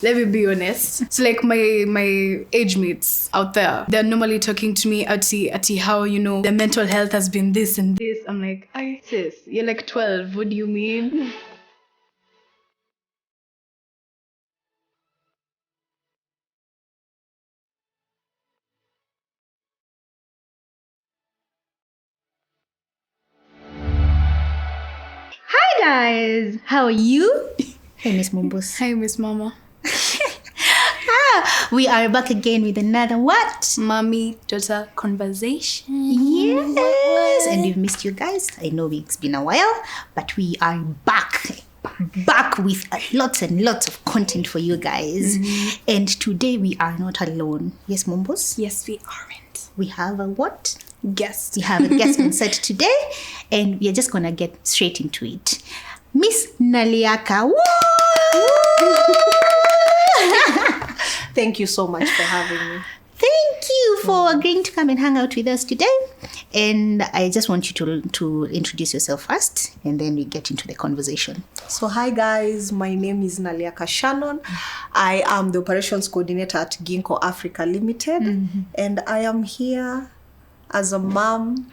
Let me be honest. So like my age mates out there, they're normally talking to me at how, their mental health has been this and this. I'm like, sis, you're like 12. What do you mean? Hi guys, how are you? Hey Miss Mumbus. Hi, Miss Mama. We are back again with another what? Mommy-daughter conversation. Yes, and we've missed you guys. I know it's been a while, but we are back with lots and lots of content for you guys. Mm-hmm. And today we are not alone. Yes, Mumbus? Yes, we aren't. We have a what? Guest. We have a guest on set today, and we are just gonna get straight into it. Miss Naliaka. Woo! Thank you so much for having me. Thank you for agreeing to come and hang out with us today. And I just want you to introduce yourself first, and then we get into the conversation. So hi guys, my name is Naliaka Shannon. I am the operations coordinator at Gingko Africa Limited. Mm-hmm. And I am here as a mom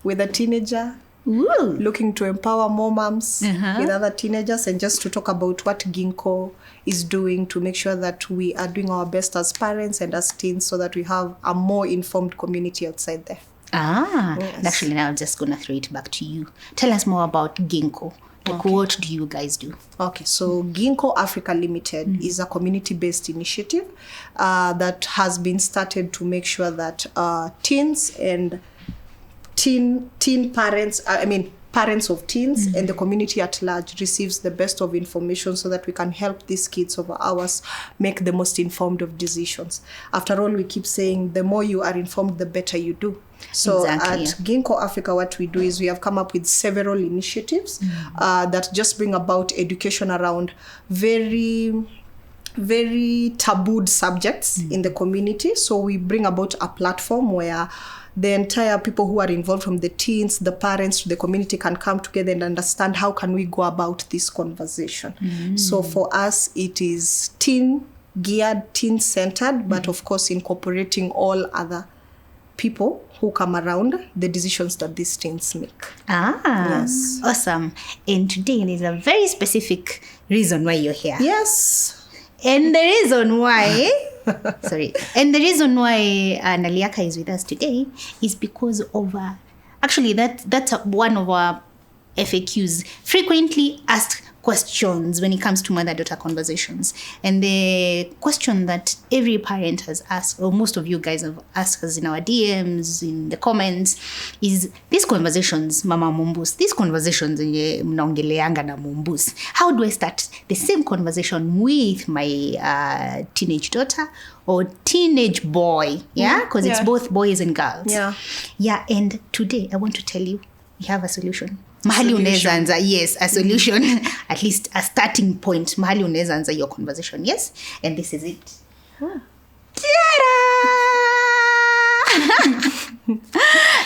with a teenager. Ooh. Looking to empower more moms with other teenagers, and just to talk about what Gingko is doing to make sure that we are doing our best as parents and as teens, so that we have a more informed community outside there. Yes. Actually, now I'm just going to throw it back to you. Tell us more about Gingko. What do you guys do? Okay, so Gingko Africa Limited is a community-based initiative that has been started to make sure that teens and parents of teens and the community at large receives the best of information, so that we can help these kids of ours make the most informed of decisions. After all, we keep saying the more you are informed, the better you do. So at Gingko Africa, what we do is we have come up with several initiatives that just bring about education around very, very tabooed subjects in the community. So we bring about a platform where the entire people who are involved, from the teens, the parents, to the community, can come together and understand how can we go about this conversation. So for us, it is teen-geared, teen-centered, but of course incorporating all other people who come around the decisions that these teens make. Yes. Awesome. And today there's a very specific reason why you're here. Yes. And the reason why... And the reason why Naliaka is with us today is because of actually that's one of our FAQs, frequently asked questions when it comes to mother-daughter conversations. And the question that every parent has asked, or most of you guys have asked us in our DMs, in the comments, is these conversations, Mama Mumbus, these conversations mnaongeleanga na Mumbus, how do I start the same conversation with my teenage daughter or teenage boy? Because it's both boys and girls. And today I want to tell you, we have a solution. Mahali unaweza anza, yes, a solution, at least a starting point. Mahali unaweza anza your conversation, yes? And this is it.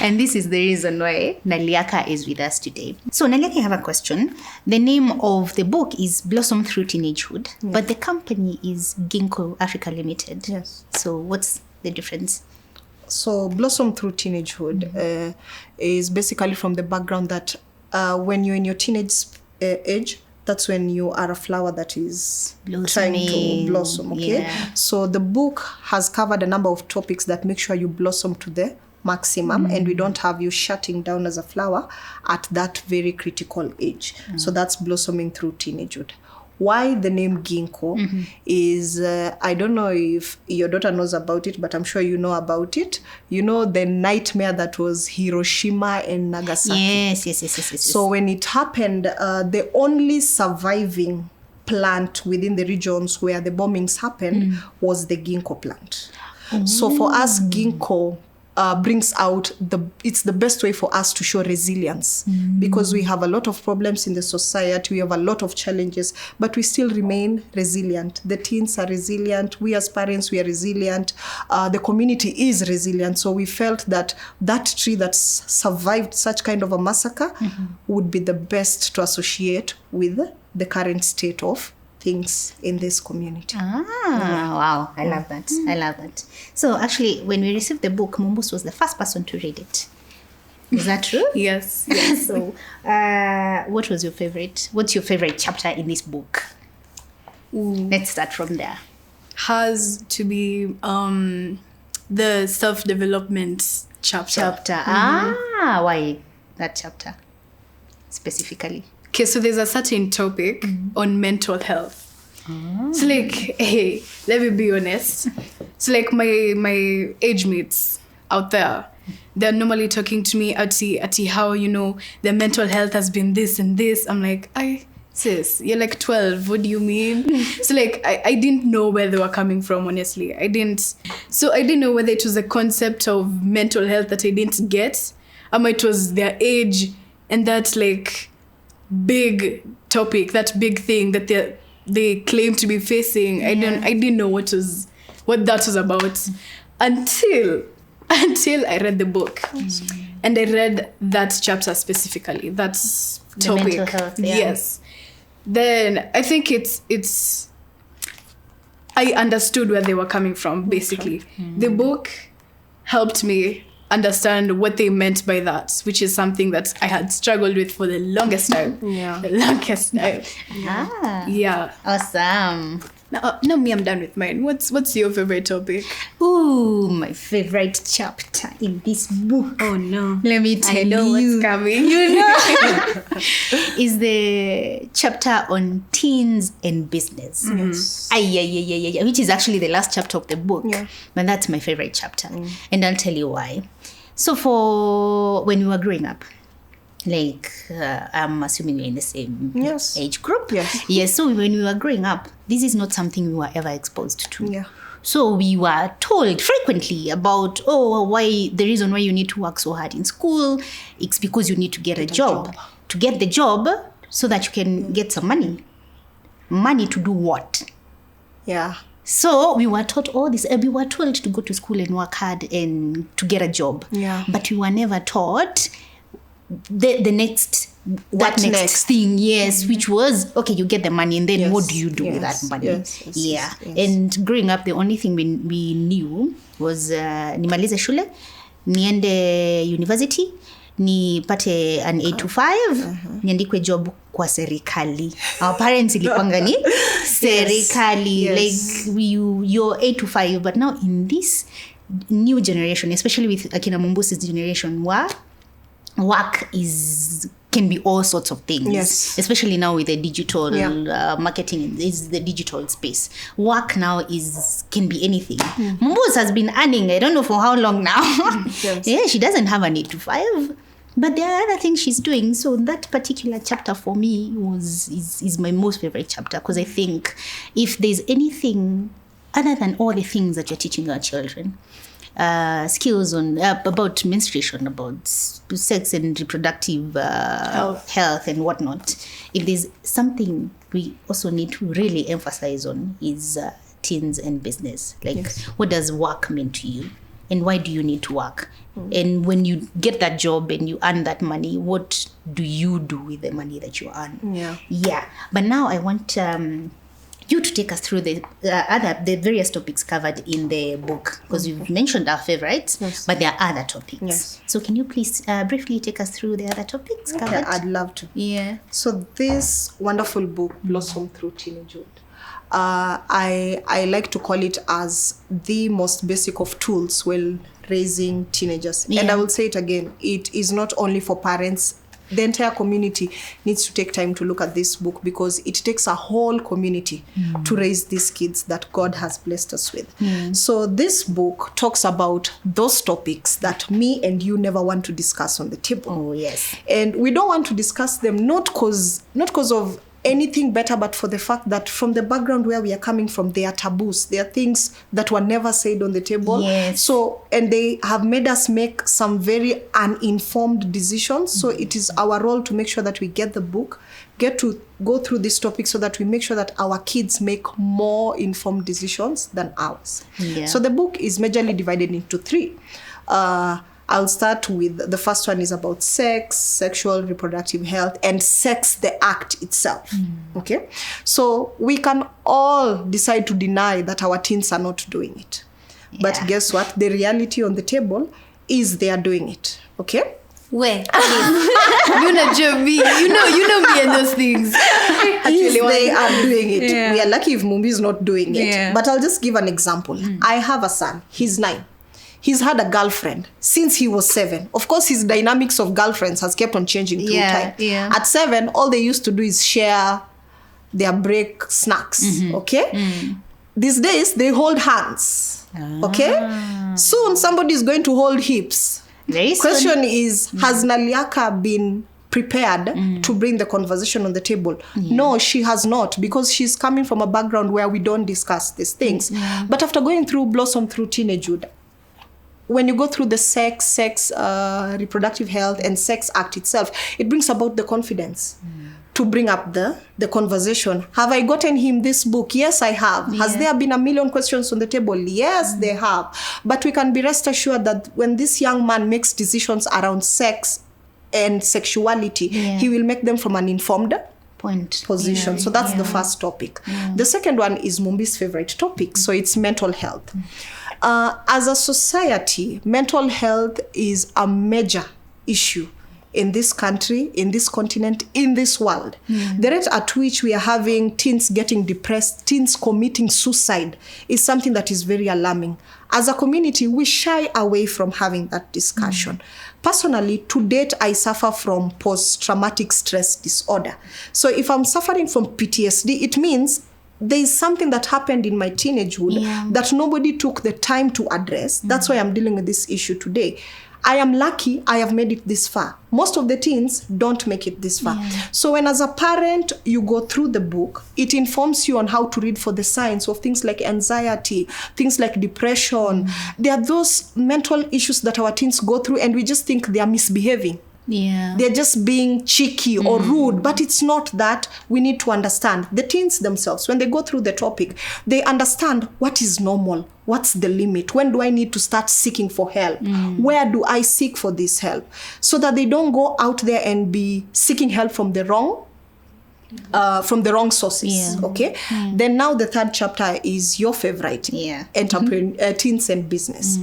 And this is the reason why Naliaka is with us today. So Naliaka, I have a question. The name of the book is Blossom Through Teenagehood, but the company is Gingko Africa Limited. Yes. So what's the difference? So Blossom Through Teenagehood is basically from the background that when you're in your teenage age, that's when you are a flower that is trying to blossom, okay? Yeah. So the book has covered a number of topics that make sure you blossom to the maximum, and we don't have you shutting down as a flower at that very critical age. So that's blossoming through teenagehood. Why the name Gingko is, I don't know if your daughter knows about it, but I'm sure you know about it. You know the nightmare that was Hiroshima and Nagasaki. Yes. So when it happened, the only surviving plant within the regions where the bombings happened was the Gingko plant. So for us, Gingko brings out it's the best way for us to show resilience, because we have a lot of problems in the society, we have a lot of challenges, but we still remain resilient. The teens are resilient, we as parents, we are resilient, the community is resilient. So we felt that tree that survived such kind of a massacre would be the best to associate with the current state of things in this community. Wow. I love that. I love that. So actually, when we received the book, Mumbus was the first person to read it. Is that true? Yes. So, what was your favorite? What's your favorite chapter in this book? Let's start from there. Has to be the self-development chapter. Why that chapter specifically? Okay, so there's a certain topic on mental health. So like, hey, let me be honest. So like my age mates out there, they're normally talking to me at how, you know, their mental health has been this and this. I'm like, sis, you're like 12. What do you mean? So like, I didn't know where they were coming from, honestly. I didn't know whether it was a concept of mental health that I didn't get, or it was their age and that like big topic, that big thing that they claim to be facing. I didn't know what that was about until I read the book. And I read that chapter specifically, that topic. Mental health, yeah. Yes. Then I think it's I understood where they were coming from, basically. The book helped me understand what they meant by that, which is something that I had struggled with for the longest time. The longest time. Yeah. Awesome. Now me, I'm done with mine. What's your favorite topic? Ooh, my favorite chapter in this book. Oh no. Let me tell I know you. what's coming. You know. Is the chapter on teens and business. Yes. Yeah, which is actually the last chapter of the book. Yeah. But that's my favorite chapter. And I'll tell you why. So for when we were growing up, like I'm assuming you're in the same age group. Yes. So when we were growing up, this is not something we were ever exposed to. Yeah. So we were told frequently about, why the reason why you need to work so hard in school, it's because you need to get a job. To get the job so that you can get some money. Money to do what? Yeah. So we were taught all this. We were told to go to school and work hard and to get a job. Yeah. But we were never taught the next thing, which was, okay, you get the money and then what do you do with that money? Yes. And growing up, the only thing we knew was nimalize shule, niende university, nipate an 8 to 5, niandikwe job kwa serikali. Our parents ilipanga ni serikali. Like you're 8 to 5, but now in this new generation, especially with Akina Mumbusi's generation, work can be all sorts of things, especially now with the digital marketing. Is the digital space. Work now can be anything. Mumbus has been earning, I don't know for how long now. Yeah, she doesn't have an 8 to 5, but there are other things she's doing. So that particular chapter for me is my most favorite chapter, because I think if there's anything other than all the things that you're teaching our children, skills on about menstruation, about sex and reproductive health and whatnot, if there's something we also need to really emphasize on is teens and business. Like, what does work mean to you? And why do you need to work? And when you get that job and you earn that money, what do you do with the money that you earn? Yeah. But now I want you to take us through the various topics covered in the book, because you've mentioned our favorites, but there are other topics. So can you please briefly take us through the other topics covered? Okay, I'd love to. Yeah. So this wonderful book, Blossom Through Teenagehood, I like to call it as the most basic of tools while raising teenagers. And I will say it again, it is not only for parents. The entire community needs to take time to look at this book, because it takes a whole community to raise these kids that God has blessed us with. So this book talks about those topics that me and you never want to discuss on the table. Oh, yes. And we don't want to discuss them not because of anything better, but for the fact that from the background where we are coming from, they are taboos. They are things that were never said on the table. So, and they have made us make some very uninformed decisions. So it is our role to make sure that we get the book, get to go through this topic so that we make sure that our kids make more informed decisions than ours. So the book is majorly divided into 3. I'll start with the first one is about sex, sexual reproductive health, and sex, the act itself. Okay? So we can all decide to deny that our teens are not doing it. But guess what? The reality on the table is they are doing it. Okay? Where? You know me and those things. Is they are doing it. Yeah. We are lucky if Mumbi is not doing it. Yeah. But I'll just give an example. I have a son. He's 9. He's had a girlfriend since he was 7. Of course, his dynamics of girlfriends has kept on changing through time. Yeah. At 7, all they used to do is share their break snacks. Okay? These days, they hold hands. Okay? Soon, somebody is going to hold hips. Very Question is, has Naliaka been prepared to bring the conversation on the table? No, she has not, because she's coming from a background where we don't discuss these things. But after going through Blossom Through Teenagehood, when you go through the sex, reproductive health, and sex act itself, it brings about the confidence to bring up the conversation. Have I gotten him this book? Yes, I have. Has there been a million questions on the table? Yes, they have. But we can be rest assured that when this young man makes decisions around sex and sexuality, he will make them from an informed position. So that's the first topic. The second one is Mumbi's favorite topic. So it's mental health. As a society, mental health is a major issue in this country, in this continent, in this world. The rate at which we are having teens getting depressed, teens committing suicide is something that is very alarming. As a community, we shy away from having that discussion. Personally, to date, I suffer from post-traumatic stress disorder. So if I'm suffering from PTSD, it means there is something that happened in my teenagehood that nobody took the time to address. That's why I'm dealing with this issue today. I am lucky I have made it this far. Most of the teens don't make it this far. So when as a parent, you go through the book, it informs you on how to read for the signs of things like anxiety, things like depression. There are those mental issues that our teens go through and we just think they are misbehaving. They're just being cheeky or rude, but it's not that. We need to understand. The teens themselves, when they go through the topic, they understand what is normal, what's the limit, when do I need to start seeking for help, where do I seek for this help, so that they don't go out there and be seeking help from the wrong sources. Okay. Then now the third chapter is your favorite, teens and business,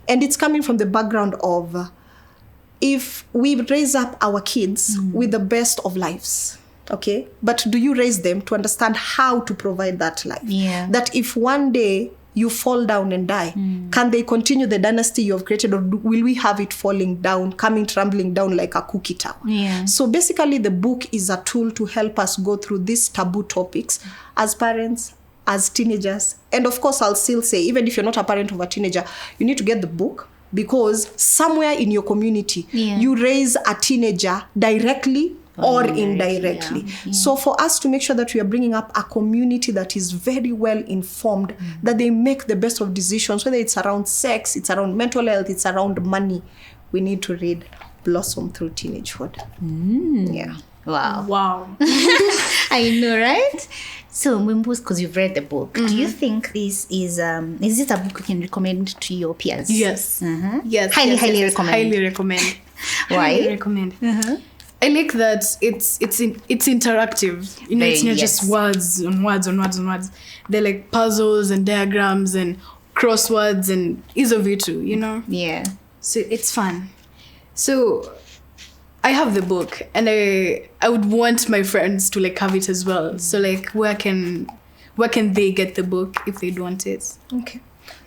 and it's coming from the background of if we raise up our kids with the best of lives, okay, but do you raise them to understand how to provide that life? That if one day you fall down and die, can they continue the dynasty you have created, or will we have it falling down, coming tumbling down like a cookie tower? So basically the book is a tool to help us go through these taboo topics as parents, as teenagers. And of course, I'll still say, even if you're not a parent of a teenager, you need to get the book, because somewhere in your community, you raise a teenager directly or indirectly. So for us to make sure that we are bringing up a community that is very well informed, that they make the best of decisions, whether it's around sex, it's around mental health, it's around money, we need to read Blossom Through Teenagehood. Wow. I know, right? So, Mwimbus, because you've read the book, do you think this is it a book you can recommend to your peers? Yes. Yes. Highly recommend. Highly recommend. Why? Highly recommend. I like that it's interactive. You know, it's not just words on words on words on words. They're like puzzles and diagrams and crosswords and izo vitu, you know? So it's fun. So I have the book, and I would want my friends to like have it as well. So like where can they get the book if they want it? Okay.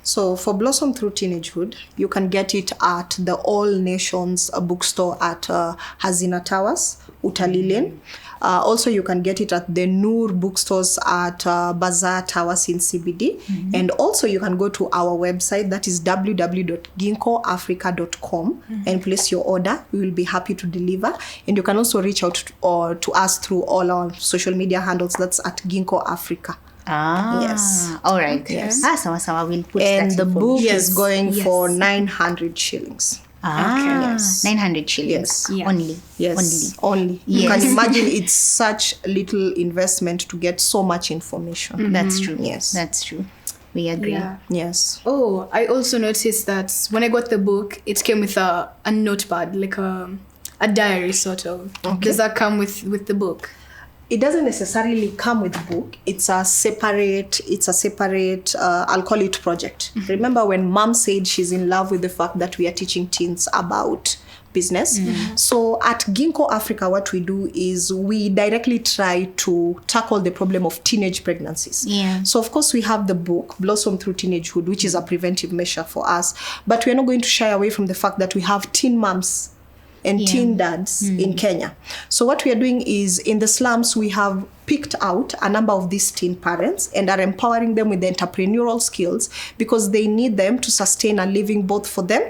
So for Blossom Through Teenagehood, you can get it at the All Nations bookstore at Hazina Towers, Utalii Lane. Also, you can get it at the Noor bookstores at Bazaar Towers in CBD. And also, you can go to our website, that is www.ginkoafrica.com, and place your order. We will be happy to deliver. And you can also reach out to us through all our social media handles. That's at Gingko Africa. Yes. All right. Yes. Sawa, we'll put and that the book Yes. is going for 900 shillings. Yes. 900 shillings. Yes. Only. Yes. Only. You can imagine it's such little investment to get so much information. That's true. Yes. That's true. We agree. Yeah. Yes. Oh, I also noticed that when I got the book, it came with a notepad, like a diary sort of. Okay. Does that come with the book? It doesn't necessarily come with the book. It's a separate, I'll call it project. Remember when mom said she's in love with the fact that we are teaching teens about business? So at Gingko Africa, what we do is we directly try to tackle the problem of teenage pregnancies. Yeah. So of course we have the book, Blossom Through Teenagehood, which is a preventive measure for us. But we're not going to shy away from the fact that we have teen moms and teen dads in Kenya. So what we are doing is in the slums, we have picked out a number of these teen parents and are empowering them with the entrepreneurial skills because they need them to sustain a living both for them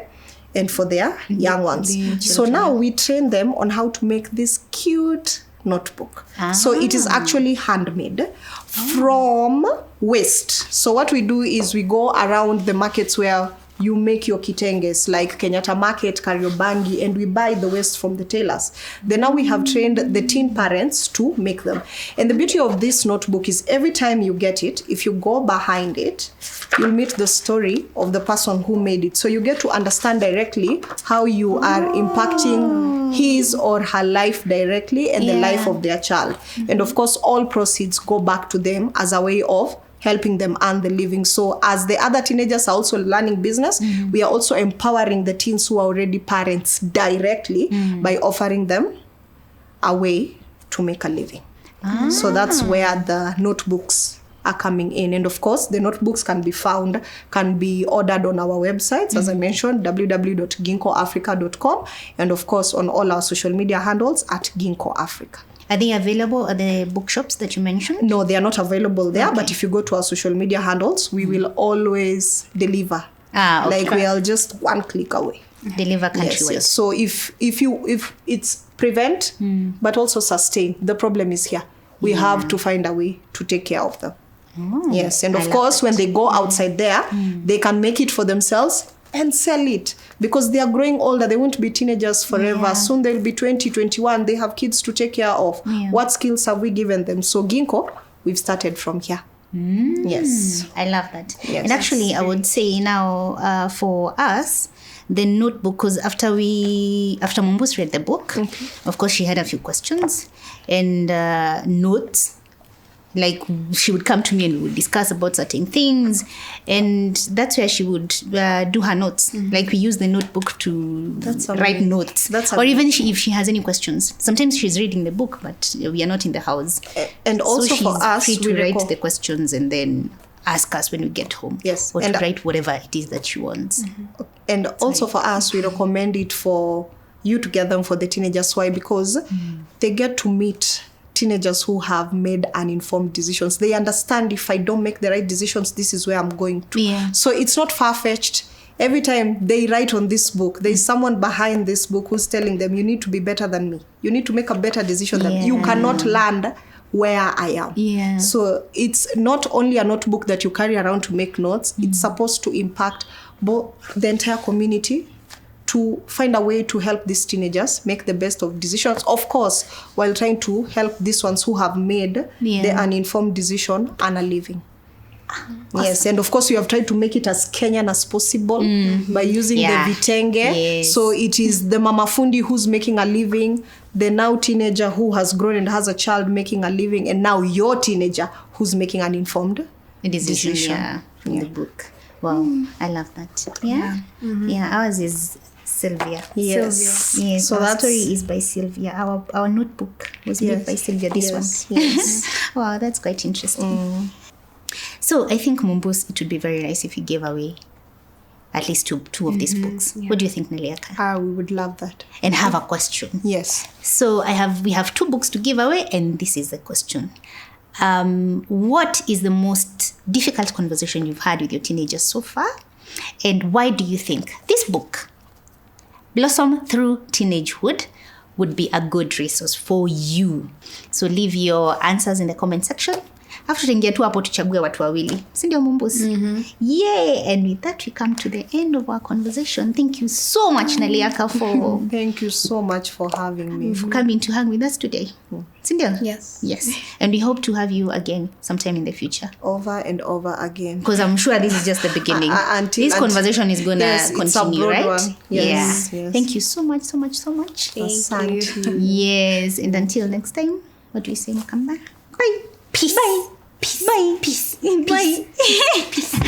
and for their young ones. So now we train them on how to make this cute notebook. So it is actually handmade from waste. So what we do is we go around the markets where you make your kitenges, like Kenyatta Market, Kariobangi, and we buy the waste from the tailors. Then now we have trained the teen parents to make them. And the beauty of this notebook is every time you get it, if you go behind it, you'll meet the story of the person who made it. So you get to understand directly how you are impacting his or her life directly and the life of their child. And of course, all proceeds go back to them as a way of helping them earn the living. So as the other teenagers are also learning business, we are also empowering the teens who are already parents directly by offering them a way to make a living. So that's where the notebooks are coming in. And of course, the notebooks can be ordered on our websites, as I mentioned, www.ginkoafrica.com, and of course on all our social media handles at Gingko Africa. Are they available at the bookshops that you mentioned? No, they are not available there. Okay. But if you go to our social media handles, we will always deliver. Okay. Like we are just one click away. Deliver countrywide. Yes. So if it's prevent, but also sustain, the problem is here. We have to find a way to take care of them. Yes, and of course, when they go outside there, they can make it for themselves and sell it because they are growing older. They won't be teenagers forever. Soon they'll be 20, 21. They have kids to take care of. What skills have we given them? So Gingko, we've started from here. Yes. I love that. Yes. And actually, I would say now for us, the notebook, because after Mumbus read the book, of course, she had a few questions and notes. Like she would come to me and we would discuss about certain things, and that's where she would do her notes. Like we use the notebook to write notes, or even if she has any questions. Sometimes she's reading the book, but we are not in the house. And also so for us, free to write the questions and then ask us when we get home. Yes, or to write whatever it is that she wants. And also for us, we recommend it for you to get them for the teenagers. Why? Because they get to meet teenagers who have made uninformed decisions. They understand if I don't make the right decisions, this is where I'm going to. Yeah. So it's not far-fetched. Every time they write on this book, there's someone behind this book who's telling them, you need to be better than me. You need to make a better decision than me. You cannot land where I am. Yeah. So it's not only a notebook that you carry around to make notes. It's supposed to impact both the entire community to find a way to help these teenagers make the best of decisions, of course, while trying to help these ones who have made the uninformed decision and a living. Yes, and of course, we have tried to make it as Kenyan as possible by using the vitenge. Yes. So it is the mama fundi who's making a living, the now teenager who has grown and has a child making a living, and now your teenager who's making an informed decision. In the book. Wow, I love that. Yeah, ours is Sylvia. Yes. Yes. So our that story is by Sylvia. Our notebook was made by Sylvia. This one. Yes. Wow, that's quite interesting. So I think Mumbus, it would be very nice if you gave away at least two of these books. What do you think, Naliaka? We would love that. And have a question. Yes. So we have 2 books to give away, and this is the question. What is the most difficult conversation you've had with your teenagers so far? And why do you think this book, Blossom Through Teenagehood, would be a good resource for you? So leave your answers in the comment section. Alafu tutaingia tu hapo tuchague watu wawili. Si ndio Mumbus? Yeah, and with that we come to the end of our conversation. Thank you so much Naliaka for Thank you so much for having me. for coming to hang with us today. Si ndio? Yes. Yes. And we hope to have you again sometime in the future. Over and over again. Because I'm sure this is just the beginning. This conversation is going to continue, right? One. Yes, yeah. yes. Thank you so much, so much, so much. Thank you. Yes. And until next time, what do we say? Come back. Bye. Peace. Bye. Peace. Bye. Peace. Bye. Peace.